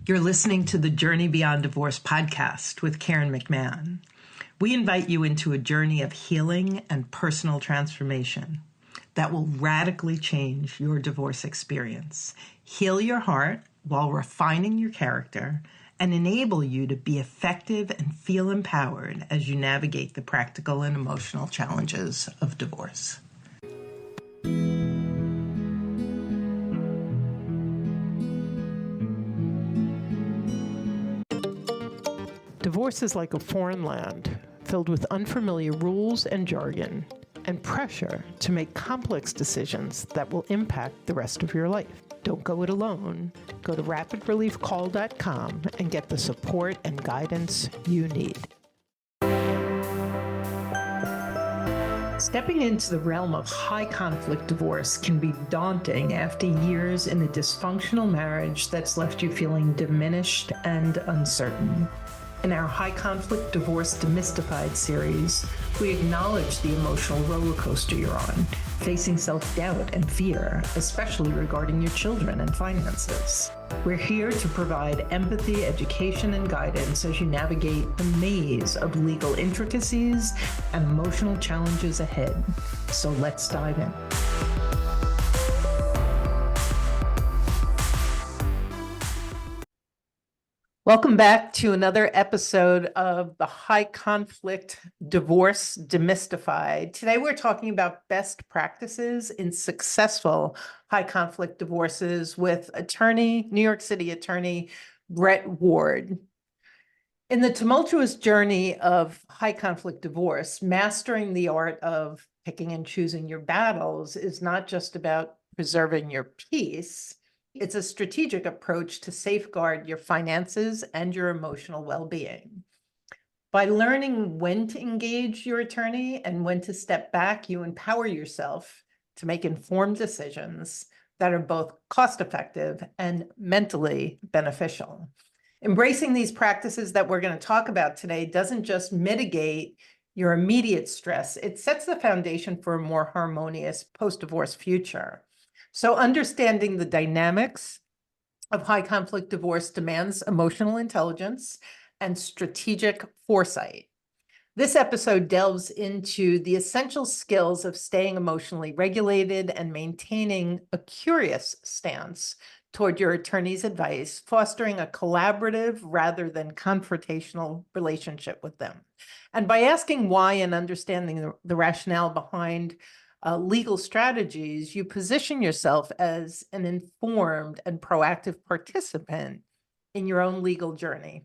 You're listening to the Journey Beyond Divorce podcast with Karen McMahon. We invite you into a journey of healing and personal transformation that will radically change your divorce experience, heal your heart while refining your character, and enable you to be effective and feel empowered as you navigate the practical and emotional challenges of divorce. Divorce is like a foreign land, filled with unfamiliar rules and jargon, and pressure to make complex decisions that will impact the rest of your life. Don't go it alone. Go to rapidreliefcall.com and get the support and guidance you need. Stepping into the realm of high-conflict divorce can be daunting after years in a dysfunctional marriage that's left you feeling diminished and uncertain. In our High Conflict Divorce Demystified series, we acknowledge the emotional roller coaster you're on, facing self-doubt and fear, especially regarding your children and finances. We're here to provide empathy, education, and guidance as you navigate the maze of legal intricacies and emotional challenges ahead. So let's dive in. Welcome back to another episode of the High Conflict Divorce Demystified. Today we're talking about best practices in successful high conflict divorces with New York City attorney Brett Ward. In the tumultuous journey of high conflict divorce, mastering the art of picking and choosing your battles is not just about preserving your peace. It's a strategic approach to safeguard your finances and your emotional well-being. By learning when to engage your attorney and when to step back, you empower yourself to make informed decisions that are both cost-effective and mentally beneficial. Embracing these practices that we're going to talk about today doesn't just mitigate your immediate stress, it sets the foundation for a more harmonious post-divorce future. So understanding the dynamics of high conflict divorce demands emotional intelligence and strategic foresight. This episode delves into the essential skills of staying emotionally regulated and maintaining a curious stance toward your attorney's advice, fostering a collaborative rather than confrontational relationship with them. And by asking why and understanding the rationale behind legal strategies, you position yourself as an informed and proactive participant in your own legal journey.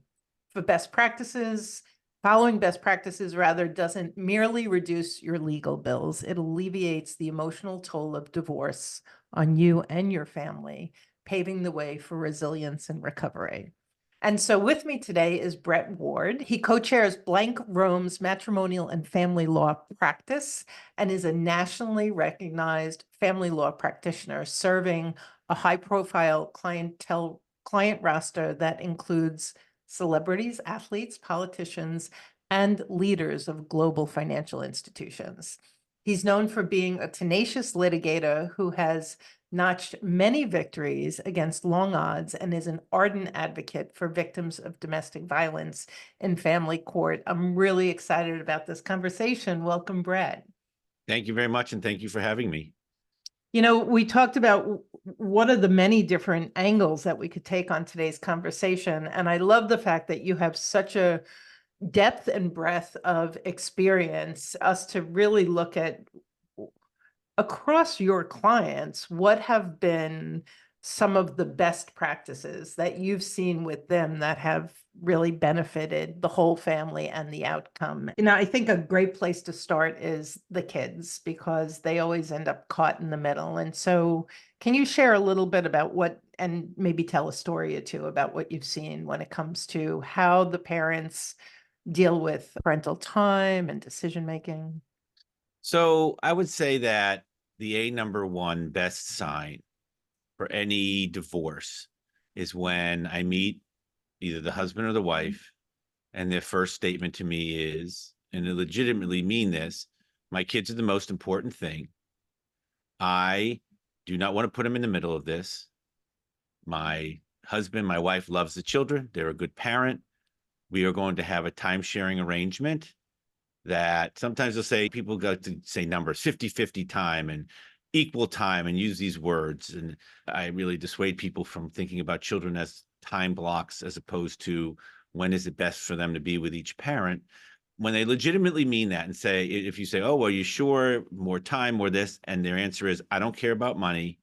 Following best practices rather doesn't merely reduce your legal bills, it alleviates the emotional toll of divorce on you and your family, paving the way for resilience and recovery. And so with me today is Brett Ward. He co-chairs Blank Rome's matrimonial and family law practice and is a nationally recognized family law practitioner serving a high-profile client roster that includes celebrities, athletes, politicians, and leaders of global financial institutions. He's known for being a tenacious litigator who has notched many victories against long odds and is an ardent advocate for victims of domestic violence in family court. I'm really excited about this conversation. Welcome, Brett. Thank you very much, and thank you for having me. You know, we talked about what are the many different angles that we could take on today's conversation, and I love the fact that you have such a depth and breadth of experience, us to really look at across your clients, what have been some of the best practices that you've seen with them that have really benefited the whole family and the outcome? You know, I think a great place to start is the kids because they always end up caught in the middle. And so can you share a little bit about and maybe tell a story or two about what you've seen when it comes to how the parents deal with parental time and decision-making? So I would say that the number one best sign for any divorce is when I meet either the husband or the wife, and their first statement to me is, and they legitimately mean this, my kids are the most important thing. I do not want to put them in the middle of this. My husband, my wife loves the children. They're a good parent. We are going to have a time sharing arrangement that sometimes they'll say, people go to say numbers 50-50 time and equal time and use these words. And I really dissuade people from thinking about children as time blocks as opposed to when is it best for them to be with each parent. When they legitimately mean that and say, if you say, oh, well, you sure more time, more this, and their answer is, I don't care about money.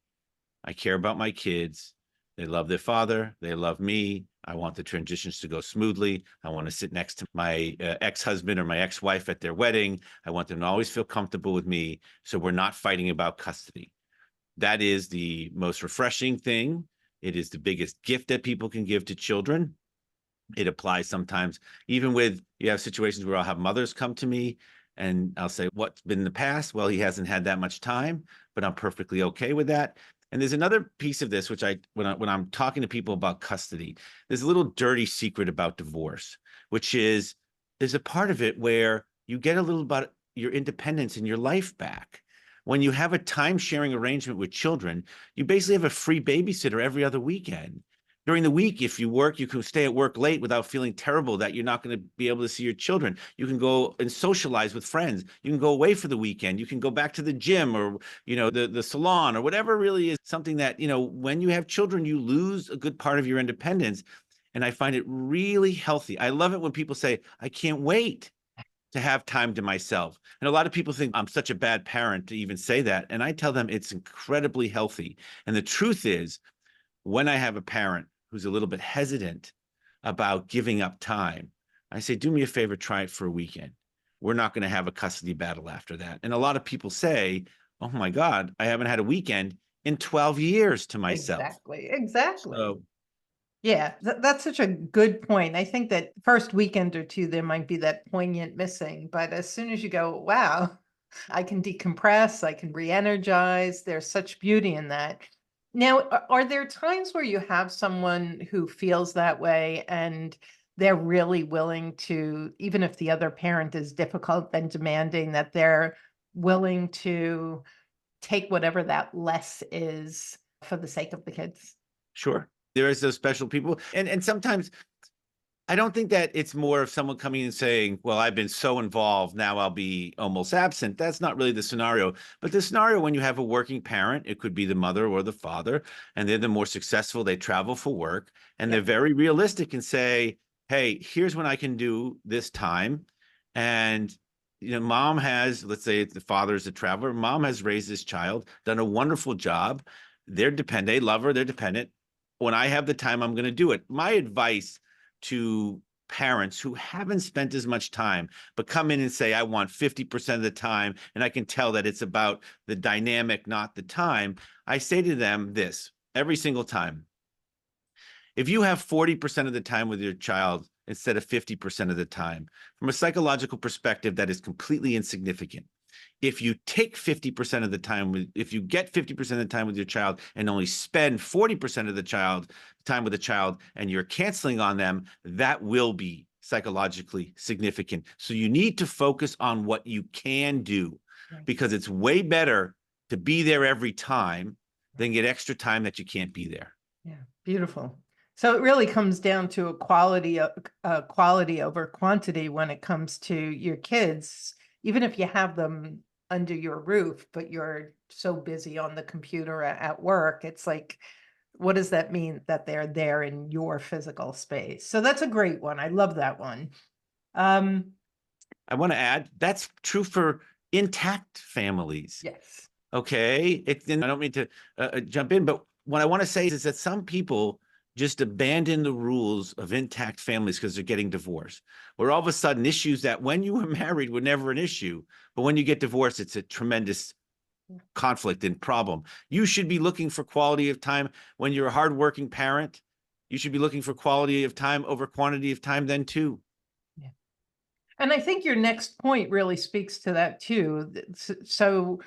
I care about my kids. They love their father. They love me. I want the transitions to go smoothly. I want to sit next to my ex-husband or my ex-wife at their wedding. I want them to always feel comfortable with me. So we're not fighting about custody. That is the most refreshing thing. It is the biggest gift that people can give to children. It applies sometimes, even with, you have situations where I'll have mothers come to me and I'll say, what's been in the past? Well, he hasn't had that much time, but I'm perfectly okay with that. And there's another piece of this, which when I'm talking to people about custody, there's a little dirty secret about divorce, which is there's a part of it where you get a little about your independence and your life back. When you have a time sharing arrangement with children, you basically have a free babysitter every other weekend. During the week, if you work, you can stay at work late without feeling terrible that you're not going to be able to see your children. You can go and socialize with friends. You can go away for the weekend. You can go back to the gym or, the salon or whatever really is something that, when you have children, you lose a good part of your independence. And I find it really healthy. I love it when people say, I can't wait to have time to myself. And a lot of people think I'm such a bad parent to even say that. And I tell them it's incredibly healthy. And the truth is, when I have a parent who's a little bit hesitant about giving up time, I say, do me a favor, try it for a weekend. We're not going to have a custody battle after that. And a lot of people say, oh my God, I haven't had a weekend in 12 years to myself. Exactly. So, yeah, that's such a good point. I think that first weekend or two, there might be that poignant missing, but as soon as you go, wow, I can decompress, I can re-energize, there's such beauty in that. Now, are there times where you have someone who feels that way and they're really willing to, even if the other parent is difficult and demanding, that they're willing to take whatever that less is for the sake of the kids? sure. There is those special people. And sometimes I don't think that it's more of someone coming and saying, well, I've been so involved, now I'll be almost absent. That's not really the scenario. But the scenario when you have a working parent, it could be the mother or the father, and they're the more successful, they travel for work, and they're very realistic and say, hey, here's when I can do this time. And mom has, let's say the father's a traveler, mom has raised this child, done a wonderful job. They're dependent, they love her, they're dependent. When I have the time, I'm going to do it. My advice to parents who haven't spent as much time, but come in and say, I want 50% of the time, and I can tell that it's about the dynamic, not the time. I say to them this every single time. If you have 40% of the time with your child instead of 50% of the time, from a psychological perspective, that is completely insignificant. If you take 50% of the time if you get 50% of the time with your child and only spend 40% of the time with the child and you're canceling on them, that will be psychologically significant. So you need to focus on what you can do, because it's way better to be there every time than get extra time that you can't be there. Yeah, beautiful. So it really comes down to a quality over quantity when it comes to your kids, even if you have them under your roof, but you're so busy on the computer at work. It's like, what does that mean that they're there in your physical space? So that's a great one. I love that one. I want to add, that's true for intact families. Yes. Okay. I don't mean to jump in, but what I want to say is that some people just abandon the rules of intact families because they're getting divorced, where all of a sudden issues that when you were married were never an issue, but when you get divorced, it's a tremendous conflict and problem. You should be looking for quality of time when you're a hardworking parent. You should be looking for quality of time over quantity of time then too. Yeah. And I think your next point really speaks to that too. So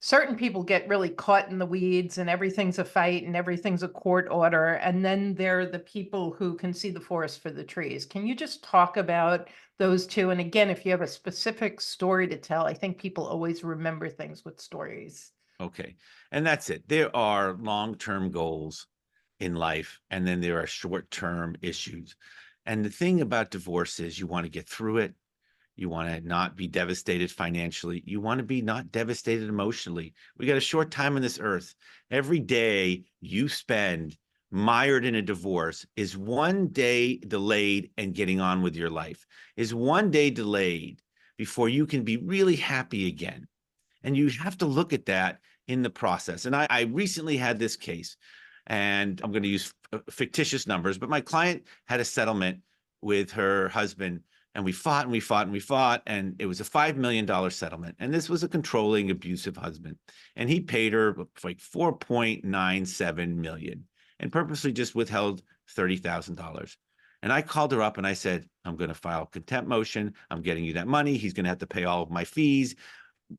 certain people get really caught in the weeds and everything's a fight and everything's a court order. And then there are the people who can see the forest for the trees. Can you just talk about those two? And again, if you have a specific story to tell, I think people always remember things with stories. Okay. And that's it. There are long-term goals in life, and then there are short-term issues. And the thing about divorce is you want to get through it. You want to not be devastated financially. You want to be not devastated emotionally. We got a short time on this earth. Every day you spend mired in a divorce is one day delayed and getting on with your life, is one day delayed before you can be really happy again. And you have to look at that in the process. And I recently had this case, and I'm going to use fictitious numbers, but my client had a settlement with her husband, and we fought and we fought and we fought, and it was a $5 million settlement. And this was a controlling, abusive husband. And he paid her like $4.97 million and purposely just withheld $30,000. And I called her up and I said, I'm going to file a contempt motion. I'm getting you that money. He's going to have to pay all of my fees.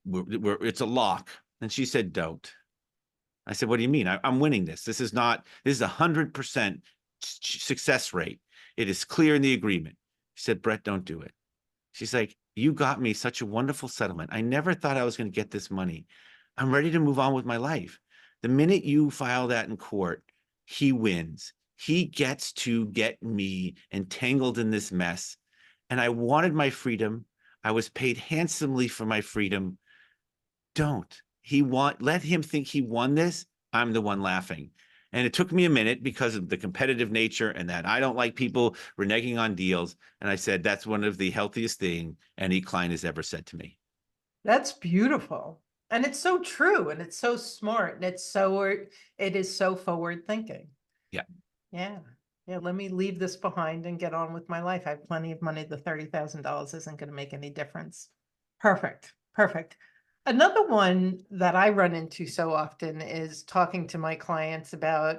It's a lock. And she said, don't. I said, what do you mean? I'm winning this. This is 100% success rate. It is clear in the agreement. She said, Brett, don't do it. She's like, you got me such a wonderful settlement. I never thought I was going to get this money. I'm ready to move on with my life. The minute you file that in court, he wins. He gets to get me entangled in this mess. And I wanted my freedom. I was paid handsomely for my freedom. Don't. Let him think he won this. I'm the one laughing. And it took me a minute because of the competitive nature and that I don't like people reneging on deals. And I said, that's one of the healthiest things any client has ever said to me. That's beautiful. And it's so true. And it's so smart. And it is so forward thinking. Yeah. Yeah. Yeah. Let me leave this behind and get on with my life. I have plenty of money. The $30,000 isn't going to make any difference. Perfect. Perfect. Another one that I run into so often is talking to my clients about,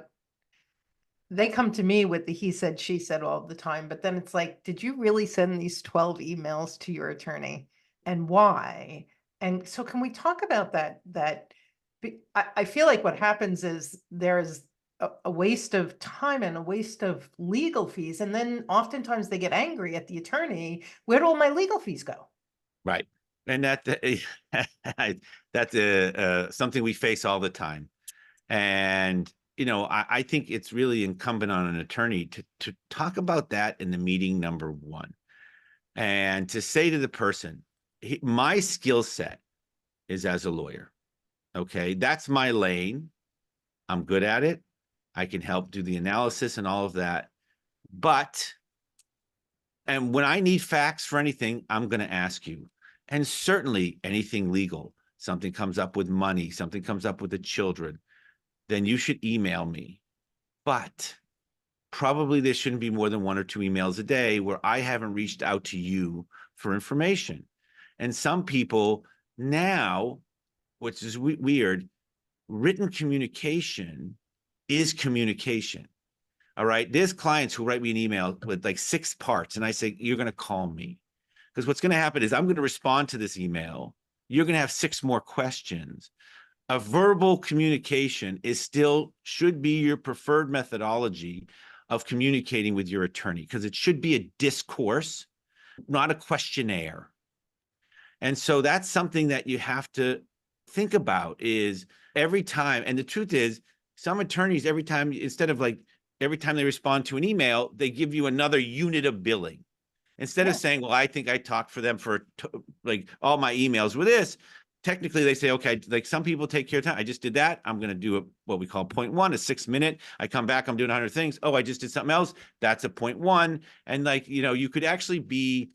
they come to me with the he said, she said all the time, but then it's like, did you really send these 12 emails to your attorney, and why? And so can we talk about that? I feel like what happens is there's a waste of time and a waste of legal fees. And then oftentimes they get angry at the attorney. Where do all my legal fees go? Right. And that's something we face all the time. And, I think it's really incumbent on an attorney to talk about that in the meeting number one, and to say to the person, my skill set is as a lawyer. Okay. That's my lane. I'm good at it. I can help do the analysis and all of that. And when I need facts for anything, I'm going to ask you. And certainly anything legal, something comes up with money, something comes up with the children, then you should email me. But probably there shouldn't be more than 1 or 2 emails a day where I haven't reached out to you for information. And some people now, which is weird, written communication is communication. All right. There's clients who write me an email with like 6 parts, and I say, you're going to call me. Because what's going to happen is I'm going to respond to this email. You're going to have 6 more questions. A verbal communication should be your preferred methodology of communicating with your attorney, because it should be a discourse, not a questionnaire. And so that's something that you have to think about is every time. And the truth is, some attorneys, every time they respond to an email, they give you another unit of billing. Instead of saying, well, I think I talked for them for like all my emails with this, technically they say, okay, like some people take care of time. I just did that. I'm going to do what we call point 1, a 6-minute. I come back, I'm doing 100 things. Oh, I just did something else. That's a point 1. And you could actually be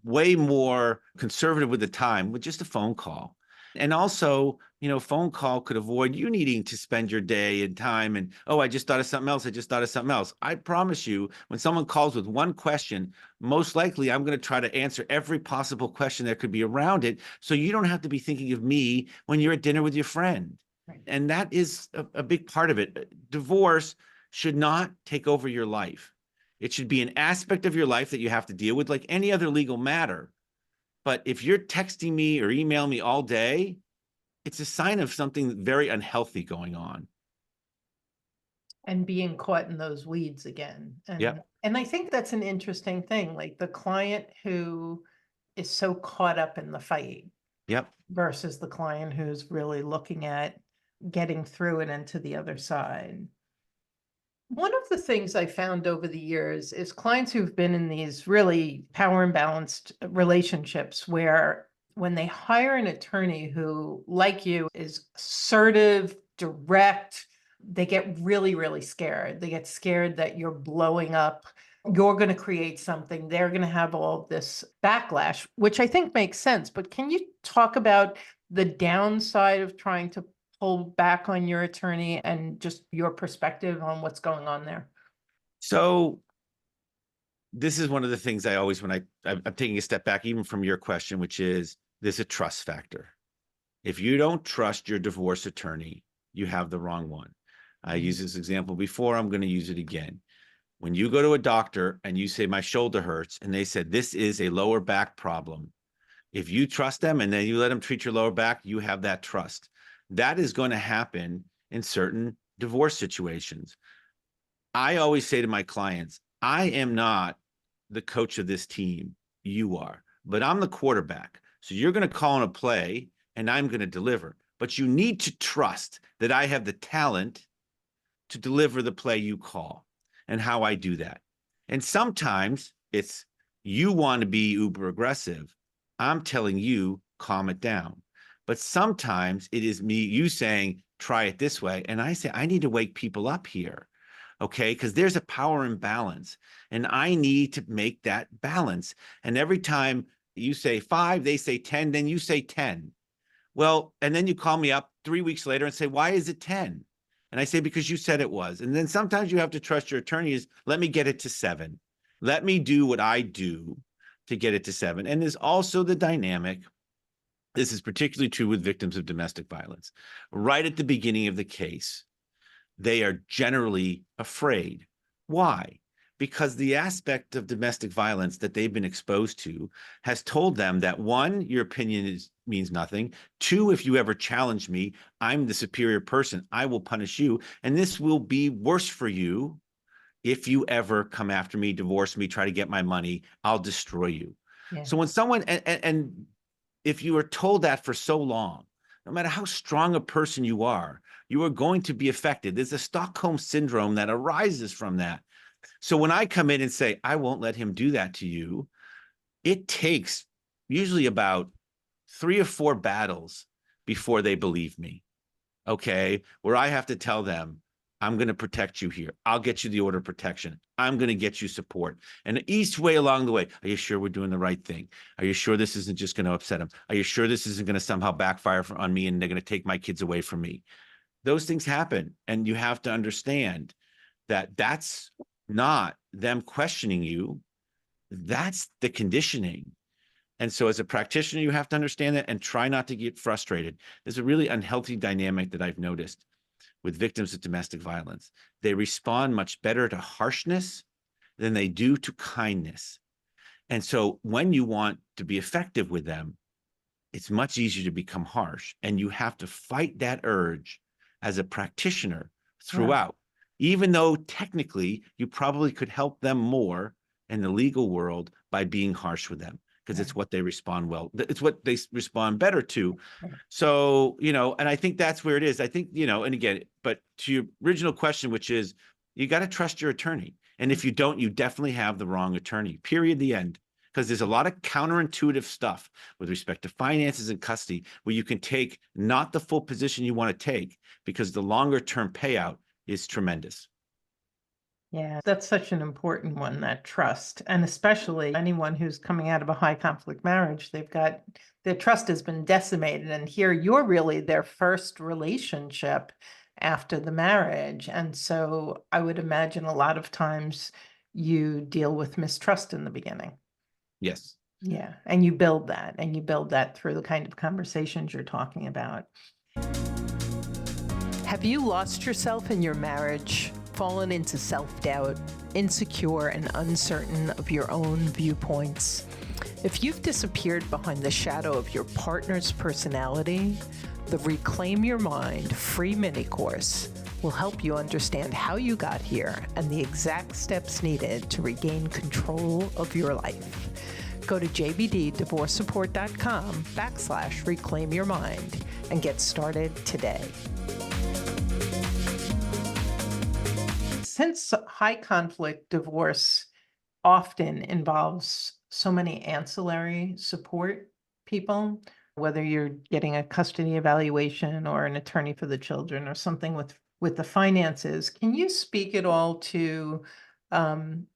way more conservative with the time with just a phone call. And also, phone call could avoid you needing to spend your day and time and, oh, I just thought of something else. I just thought of something else. I promise you, when someone calls with one question, most likely I'm going to try to answer every possible question that could be around it. So you don't have to be thinking of me when you're at dinner with your friend. Right. And that is a big part of it. Divorce should not take over your life. It should be an aspect of your life that you have to deal with like any other legal matter. But if you're texting me or emailing me all day, it's a sign of something very unhealthy going on. And being caught in those weeds again. And I think that's an interesting thing, like the client who is so caught up in the fight. Yep. Versus the client who's really looking at getting through it and to the other side. One of the things I found over the years is clients who've been in these really power imbalanced relationships where when they hire an attorney who, like you, is assertive, direct, they get really, really scared. They get scared that you're blowing up. You're going to create something. They're going to have all this backlash, which I think makes sense. But can you talk about the downside of trying to pull back on your attorney and just your perspective on what's going on there? So this is one of the things I always, when I'm taking a step back, even from your question, which is there's a trust factor. If you don't trust your divorce attorney, you have the wrong one. I used this example before. I'm going to use it again. When you go to a doctor and you say, my shoulder hurts, and they said, this is a lower back problem. If you trust them and then you let them treat your lower back, you have that trust. That is going to happen in certain divorce situations. I always say to my clients, I am not the coach of this team. You are, but I'm the quarterback. So you're going to call in a play and I'm going to deliver. But you need to trust that I have the talent to deliver the play you call and how I do that. And sometimes it's you want to be uber aggressive. I'm telling you, calm it down. But sometimes it is you saying, try it this way. And I say, I need to wake people up here. Okay, because there's a power imbalance and I need to make that balance. And every time you say 5, they say 10, then you say 10. Well, and then you call me up 3 weeks later and say, why is it 10? And I say, because you said it was. And then sometimes you have to trust your attorney is, let me get it to 7. Let me do what I do to get it to 7. And there's also the dynamic. This is particularly true with victims of domestic violence. Right at the beginning of the case, they are generally afraid. Why? Because the aspect of domestic violence that they've been exposed to has told them that 1, your opinion means nothing. 2, if you ever challenge me, I'm the superior person. I will punish you. And this will be worse for you if you ever come after me, divorce me, try to get my money, I'll destroy you. Yeah. So when someone, and if you are told that for so long, no matter how strong a person you are going to be affected. There's a Stockholm syndrome that arises from that. So when I come in and say, I won't let him do that to you, it takes usually about 3 or 4 battles before they believe me. Okay, where I have to tell them, I'm going to protect you here. I'll get you the order of protection. I'm going to get you support. And each way along the way, are you sure we're doing the right thing? Are you sure this isn't just going to upset them? Are you sure this isn't going to somehow backfire on me and they're going to take my kids away from me? Those things happen. And you have to understand that that's not them questioning you. That's the conditioning. And so as a practitioner, you have to understand that and try not to get frustrated. There's a really unhealthy dynamic that I've noticed with victims of domestic violence. They respond much better to harshness than they do to kindness. And so when you want to be effective with them, it's much easier to become harsh. And you have to fight that urge as a practitioner throughout, even though technically you probably could help them more in the legal world by being harsh with them. Because it's what they respond well. It's what they respond better to. So, and I think that's where it is. I think, and again, but to your original question, which is, you got to trust your attorney. And if you don't, you definitely have the wrong attorney, period, the end. Because there's a lot of counterintuitive stuff with respect to finances and custody where you can take not the full position you want to take because the longer term payout is tremendous. Yeah, that's such an important one, that trust. And especially anyone who's coming out of a high conflict marriage, their trust has been decimated. And here you're really their first relationship after the marriage. And so I would imagine a lot of times you deal with mistrust in the beginning. Yes. Yeah. And you build that through the kind of conversations you're talking about. Have you lost yourself in your marriage? Fallen into self-doubt, insecure and uncertain of your own viewpoints? If you've disappeared behind the shadow of your partner's personality, the Reclaim Your Mind free mini course will help you understand how you got here and the exact steps needed to regain control of your life. Go to jbddivorcesupport.com/reclaim your mind and get started today. since high conflict divorce often involves so many ancillary support people, whether you're getting a custody evaluation or an attorney for the children or something with the finances, can you speak at all to um,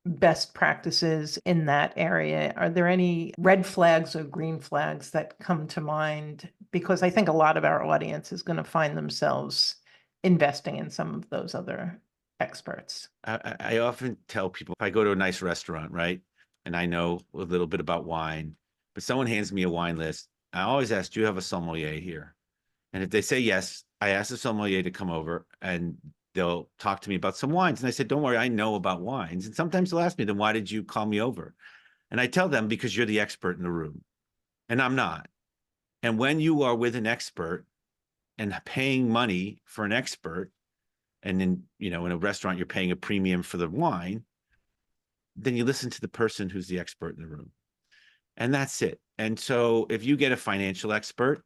best practices in that area? Are there any red flags or green flags that come to mind? Because I think a lot of our audience is going to find themselves investing in some of those other experts. I often tell people if I go to a nice restaurant, right, and I know a little bit about wine, but someone hands me a wine list, I always ask, do you have a sommelier here? And if they say yes, I ask the sommelier to come over and they'll talk to me about some wines. And I said, don't worry, I know about wines. And sometimes they'll ask me, then why did you call me over? And I tell them, because you're the expert in the room. And I'm not. And when you are with an expert and paying money for an expert, and then, in a restaurant, you're paying a premium for the wine, then you listen to the person who's the expert in the room. And that's it. And so if you get a financial expert,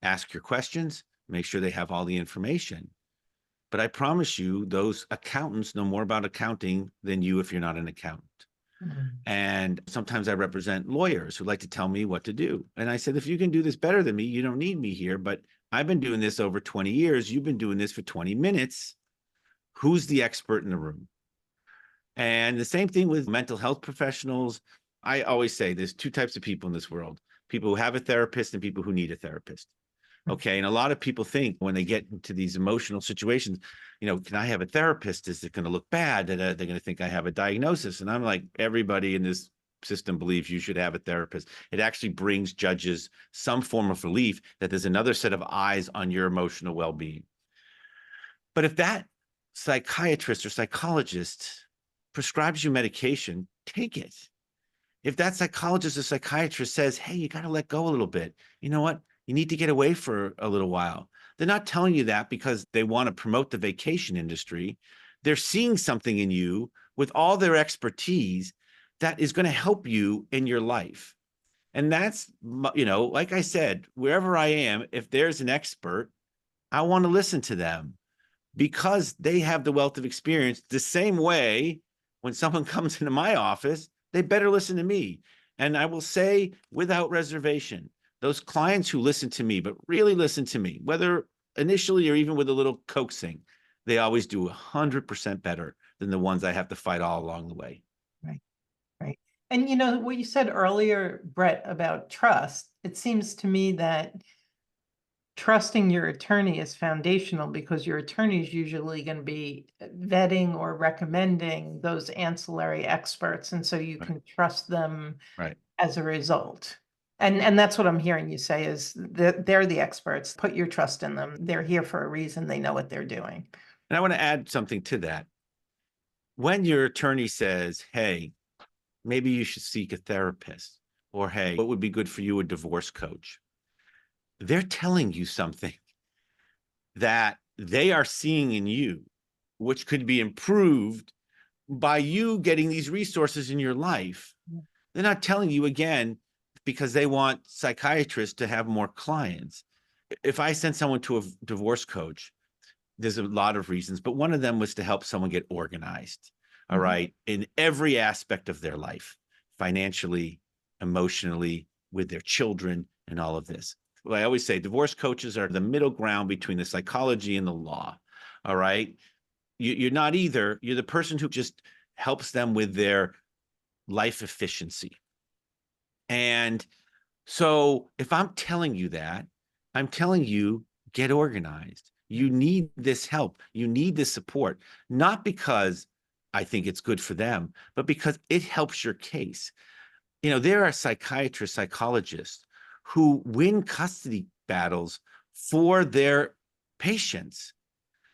ask your questions, make sure they have all the information. But I promise you, those accountants know more about accounting than you if you're not an accountant. Mm-hmm. And sometimes I represent lawyers who like to tell me what to do. And I said, if you can do this better than me, you don't need me here. But I've been doing this over 20 years. You've been doing this for 20 minutes. Who's the expert in the room? And the same thing with mental health professionals. I always say there's two types of people in this world: people who have a therapist and people who need a therapist. Okay. And a lot of people think when they get into these emotional situations, can I have a therapist? Is it going to look bad? They're going to think I have a diagnosis. And I'm like, everybody in this system believes you should have a therapist. It actually brings judges some form of relief that there's another set of eyes on your emotional well-being. But if that psychiatrist or psychologist prescribes you medication, take it. If that psychologist or psychiatrist says, hey, you got to let go a little bit, you know what? You need to get away for a little while. They're not telling you that because they want to promote the vacation industry. They're seeing something in you with all their expertise that is going to help you in your life. And that's, like I said, wherever I am, if there's an expert, I want to listen to them because they have the wealth of experience. The same way when someone comes into my office, they better listen to me. And I will say without reservation, those clients who listen to me, but really listen to me, whether initially or even with a little coaxing, they always do 100% better than the ones I have to fight all along the way. Right, right. And what you said earlier, Brett, about trust, it seems to me that trusting your attorney is foundational because your attorney is usually going to be vetting or recommending those ancillary experts. And so you can trust them Right. as a result. And that's what I'm hearing you say is that they're the experts. Put your trust in them. They're here for a reason. They know what they're doing. And I want to add something to that. When your attorney says, hey, maybe you should seek a therapist, or hey, what would be good for you, a divorce coach? They're telling you something that they are seeing in you, which could be improved by you getting these resources in your life. They're not telling you again because they want psychiatrists to have more clients. If I send someone to a divorce coach, there's a lot of reasons, but one of them was to help someone get organized, all right, in every aspect of their life, financially, emotionally, with their children, and all of this. Well, I always say divorce coaches are the middle ground between the psychology and the law, all right? You're not either. You're the person who just helps them with their life efficiency. And so if I'm telling you that, I'm telling you, get organized. You need this help. You need this support, not because I think it's good for them, but because it helps your case. There are psychiatrists, psychologists who win custody battles for their patients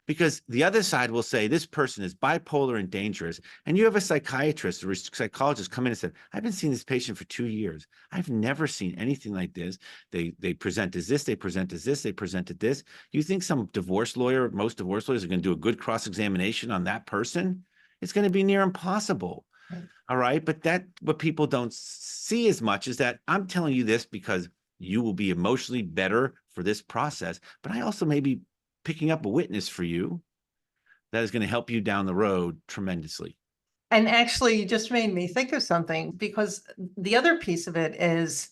because the other side will say this person is bipolar and dangerous. And you have a psychiatrist or a psychologist come in and said, I've been seeing this patient for 2 years. I've never seen anything like this. They present as this, they present as this, they present as this. You think some divorce lawyer, most divorce lawyers are going to do a good cross-examination on that person? It's going to be near impossible. Right. All right. But what people don't see as much is that I'm telling you this because you will be emotionally better for this process. But I also may be picking up a witness for you that is going to help you down the road tremendously. And actually, you just made me think of something, because the other piece of it is,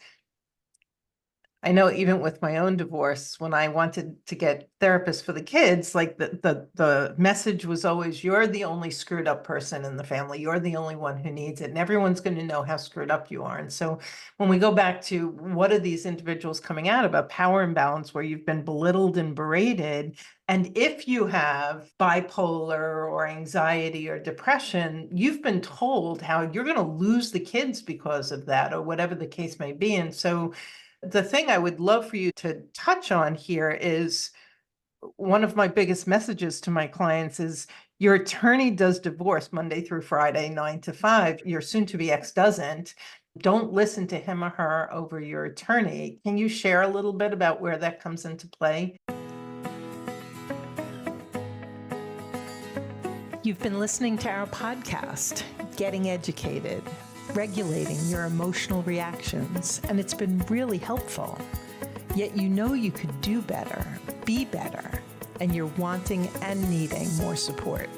I know even with my own divorce, when I wanted to get therapists for the kids, like the message was always, you're the only screwed up person in the family. You're the only one who needs it. And everyone's going to know how screwed up you are. And so when we go back to what are these individuals coming out of, a power imbalance where you've been belittled and berated. And if you have bipolar or anxiety or depression, you've been told how you're going to lose the kids because of that, or whatever the case may be. And so the thing I would love for you to touch on here is, one of my biggest messages to my clients is, your attorney does divorce Monday through Friday, 9 to 5. Your soon-to-be ex doesn't. Don't listen to him or her over your attorney. Can you share a little bit about where that comes into play? You've been listening to our podcast, Getting Educated, regulating your emotional reactions, and it's been really helpful. Yet you know you could do better, be better, and you're wanting and needing more support.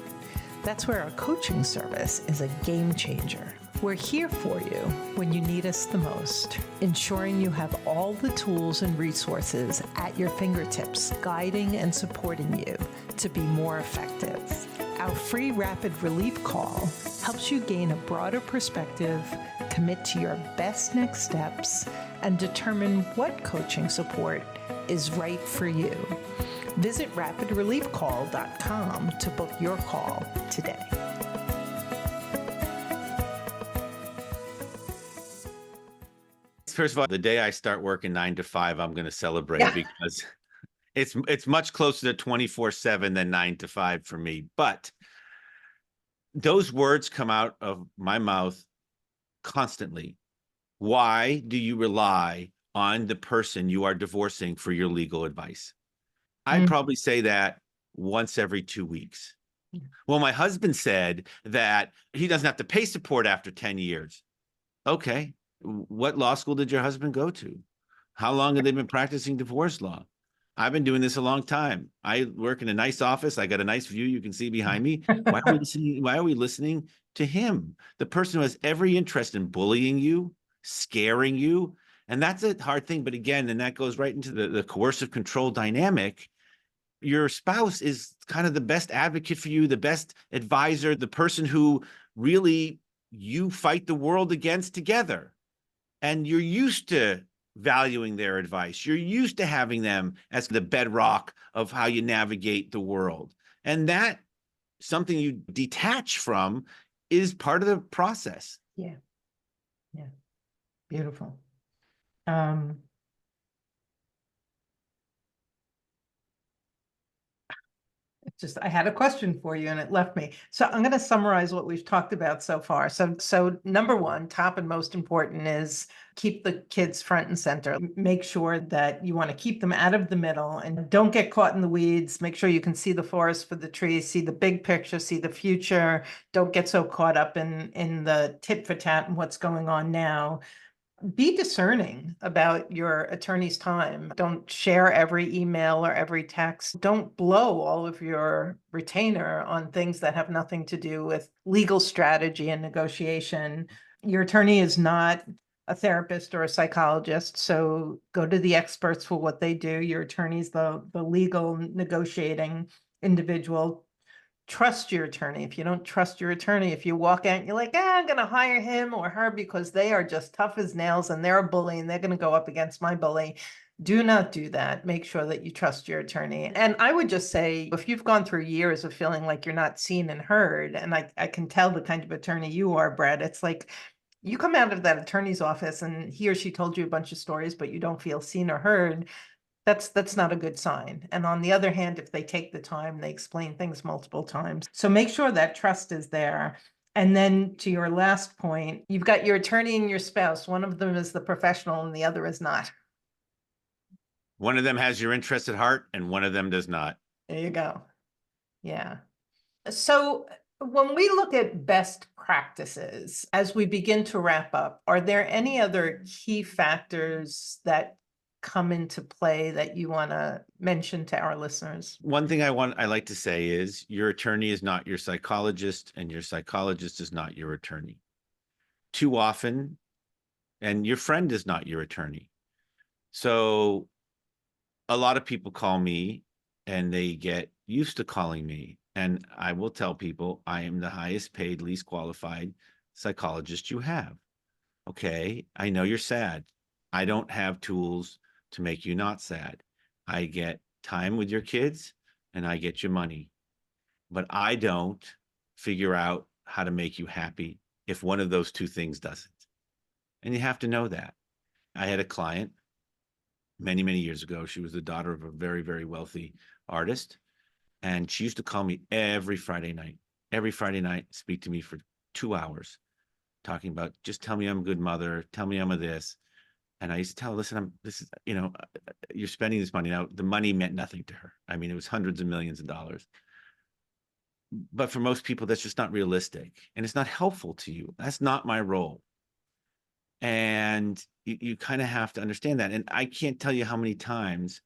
That's where our coaching service is a game changer. We're here for you when you need us the most, ensuring you have all the tools and resources at your fingertips, guiding and supporting you to be more effective. Our free rapid relief call helps you gain a broader perspective, commit to your best next steps, and determine what coaching support is right for you. Visit rapidreliefcall.com to book your call today. First of all, the day I start working 9 to 5, I'm going to celebrate because it's much closer to 24/7 than 9 to 5 for me. But those words come out of my mouth constantly. Why do you rely on the person you are divorcing for your legal advice? I'd probably say that once every 2 weeks. Well, my husband said that he doesn't have to pay support after 10 years. Okay. What law school did your husband go to? How long have they been practicing divorce law? I've been doing this a long time. I work in a nice office. I got a nice view you can see behind me. Why are we listening to him? The person who has every interest in bullying you, scaring you. And that's a hard thing. But again, and that goes right into the coercive control dynamic. Your spouse is kind of the best advocate for you, the best advisor, the person who really you fight the world against together. And you're used to valuing their advice. You're used to having them as the bedrock of how you navigate the world. And that something you detach from is part of the process. Yeah. Yeah. Beautiful. I had a question for you and it left me. So I'm going to summarize what we've talked about so far. So number one, top and most important, is keep the kids front and center. Make sure that you want to keep them out of the middle and don't get caught in the weeds. Make sure you can see the forest for the trees, see the big picture, see the future. Don't get so caught up in the tit for tat and what's going on now. Be discerning about your attorney's time. Don't share every email or every text. Don't blow all of your retainer on things that have nothing to do with legal strategy and negotiation. Your attorney is not a therapist or a psychologist, so go to the experts for what they do. Your attorney's the legal negotiating individual. Trust your attorney. If you don't trust your attorney, if you walk out and you're like, I'm going to hire him or her because they are just tough as nails and they're a bully and they're going to go up against my bully, do not do that. Make sure that you trust your attorney. And I would just say, if you've gone through years of feeling like you're not seen and heard, and I can tell the kind of attorney you are, Brett, it's like you come out of that attorney's office and he or she told you a bunch of stories, but you don't feel seen or heard. That's not a good sign. And on the other hand, if they take the time, they explain things multiple times. So make sure that trust is there. And then to your last point, you've got your attorney and your spouse. One of them is the professional and the other is not. One of them has your interest at heart and one of them does not. There you go. Yeah. So when we look at best practices, as we begin to wrap up, are there any other key factors that come into play that you want to mention to our listeners? One thing I like to say is your attorney is not your psychologist, and your psychologist is not your attorney. Too often, and your friend is not your attorney. So a lot of people call me and they get used to calling me. And I will tell people I am the highest paid, least qualified psychologist you have. Okay. I know you're sad. I don't have tools to make you not sad. I get time with your kids and I get your money, but I don't figure out how to make you happy if one of those two things doesn't. And you have to know that. I had a client many, many years ago. She was the daughter of a very, very wealthy artist. And she used to call me every Friday night, speak to me for 2 hours, talking about, just tell me I'm a good mother, tell me I'm a this. And I used to tell her, listen, you're spending this money. Now, the money meant nothing to her. I mean, it was hundreds of millions of dollars. But for most people, that's just not realistic. And it's not helpful to you. That's not my role. And you kind of have to understand that. And I can't tell you how many times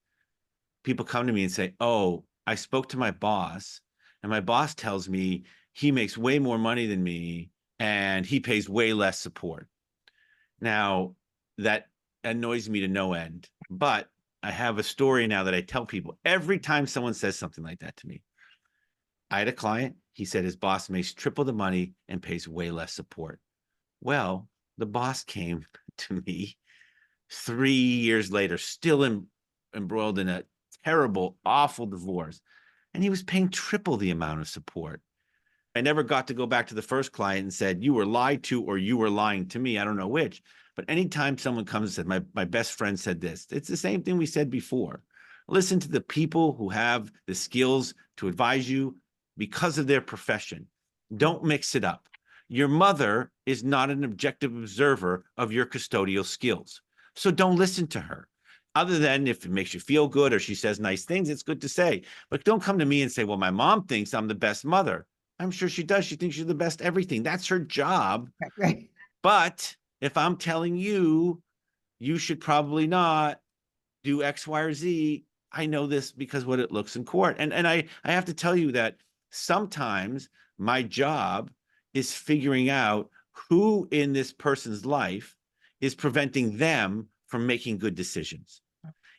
people come to me and say, oh, I spoke to my boss, and my boss tells me he makes way more money than me and he pays way less support. Now, that annoys me to no end, but I have a story now that I tell people every time someone says something like that to me. I had a client, he said his boss makes triple the money and pays way less support. Well, the boss came to me 3 years later, still embroiled in a terrible, awful divorce, and he was paying triple the amount of support. I never got to go back to the first client and said, you were lied to or you were lying to me. I don't know which. But anytime someone comes and said, my best friend said this, it's the same thing we said before. Listen to the people who have the skills to advise you because of their profession. Don't mix it up. Your mother is not an objective observer of your custodial skills. So don't listen to her. Other than if it makes you feel good or she says nice things, it's good to say. But don't come to me and say, well, my mom thinks I'm the best mother. I'm sure she does. She thinks you're the best everything. That's her job. Right. But if I'm telling you, you should probably not do X, Y, or Z, I know this because what it looks in court. And I have to tell you that sometimes my job is figuring out who in this person's life is preventing them from making good decisions.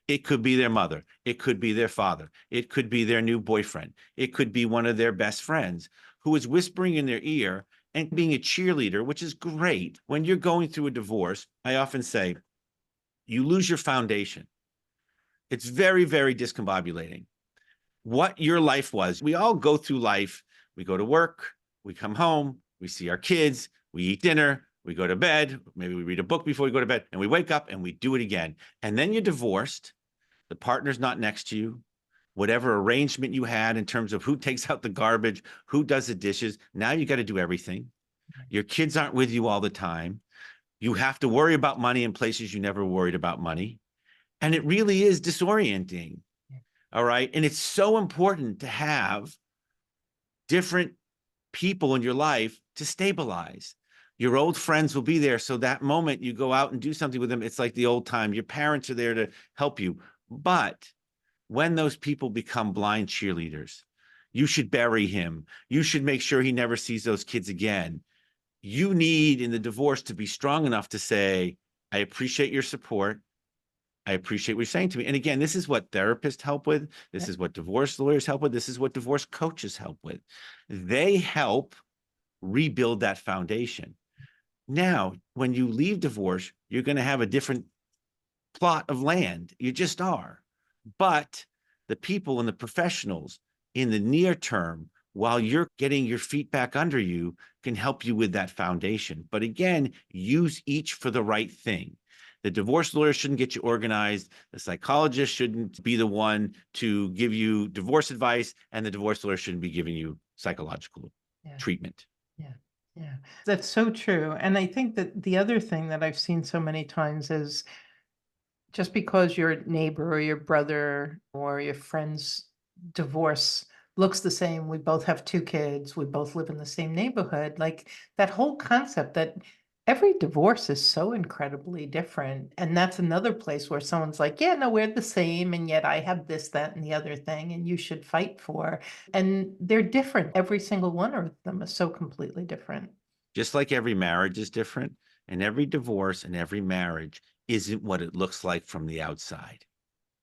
It could be their mother. It could be their father. It could be their new boyfriend. It could be one of their best friends who is whispering in their ear and being a cheerleader, which is great. When you're going through a divorce, I often say, you lose your foundation. It's very, very discombobulating. What your life was, we all go through life. We go to work, we come home, we see our kids, we eat dinner, we go to bed, maybe we read a book before we go to bed, and we wake up and we do it again. And then you're divorced. The partner's not next to you. Whatever arrangement you had in terms of who takes out the garbage, who does the dishes, now you got to do everything. Your kids aren't with you all the time. You have to worry about money in places you never worried about money. And it really is disorienting. All right. And it's so important to have different people in your life to stabilize. Your old friends will be there. So that moment you go out and do something with them, it's like the old time. Your parents are there to help you. But when those people become blind cheerleaders, you should bury him. You should make sure he never sees those kids again. You need in the divorce to be strong enough to say, I appreciate your support. I appreciate what you're saying to me. And again, this is what therapists help with. This is what divorce lawyers help with. This is what divorce coaches help with. They help rebuild that foundation. Now, when you leave divorce, you're going to have a different plot of land. You just are. But the people and the professionals in the near term, while you're getting your feet back under you, can help you with that foundation. But again, use each for the right thing. The divorce lawyer shouldn't get you organized. The psychologist shouldn't be the one to give you divorce advice, and the divorce lawyer shouldn't be giving you psychological treatment. Yeah. Yeah. That's so true. And I think that the other thing that I've seen so many times is just because your neighbor or your brother or your friend's divorce looks the same, we both have two kids, we both live in the same neighborhood, like that whole concept that Every divorce is so incredibly different. And that's another place where someone's like, yeah, no, we're the same. And yet I have this, that, and the other thing, and you should fight for. And they're different. Every single one of them is so completely different. Just like every marriage is different, and every divorce and every marriage isn't what it looks like from the outside.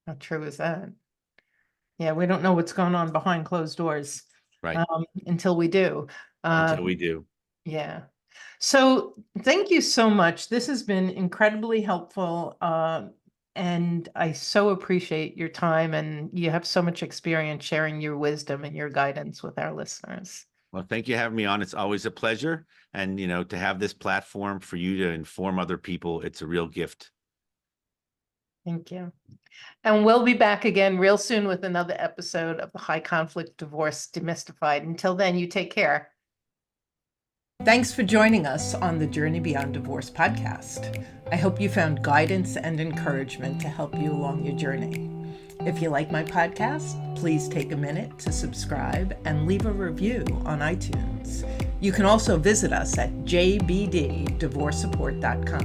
How true is that? Yeah, we don't know what's going on behind closed doors Right. until we do. Until we do. Yeah. So thank you so much. This has been incredibly helpful. And I so appreciate your time, and you have so much experience sharing your wisdom and your guidance with our listeners. Well, thank you for having me on. It's always a pleasure. And, to have this platform for you to inform other people, it's a real gift. Thank you. And we'll be back again real soon with another episode of the High Conflict Divorce Demystified. Until then, you take care. Thanks for joining us on the Journey Beyond Divorce podcast. I hope you found guidance and encouragement to help you along your journey. If you like my podcast, please take a minute to subscribe and leave a review on iTunes. You can also visit us at jbddivorcesupport.com,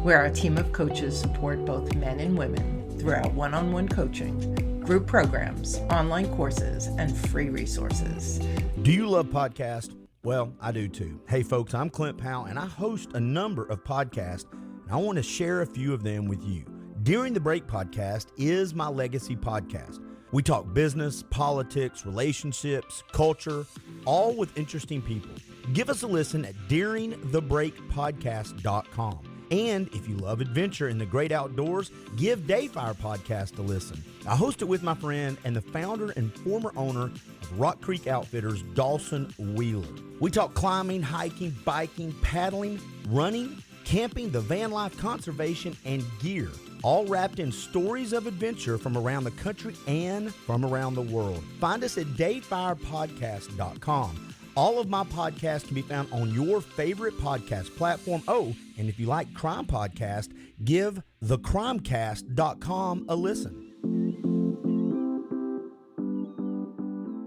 where our team of coaches support both men and women through our one-on-one coaching, group programs, online courses, and free resources. Do you love podcasts? Well, I do too. Hey folks, I'm Clint Powell, and I host a number of podcasts, and I want to share a few of them with you. During the Break podcast is my legacy podcast. We talk business, politics, relationships, culture, all with interesting people. Give us a listen at duringthebreakpodcast.com. And if you love adventure in the great outdoors, give Dayfire Podcast a listen. I host it with my friend and the founder and former owner of Rock Creek Outfitters, Dawson Wheeler. We talk climbing, hiking, biking, paddling, running, camping, the van life, conservation, and gear, all wrapped in stories of adventure from around the country and from around the world. Find us at dayfirepodcast.com. All of my podcasts can be found on your favorite podcast platform. Oh, and if you like crime podcast, give thecrimecast.com a listen.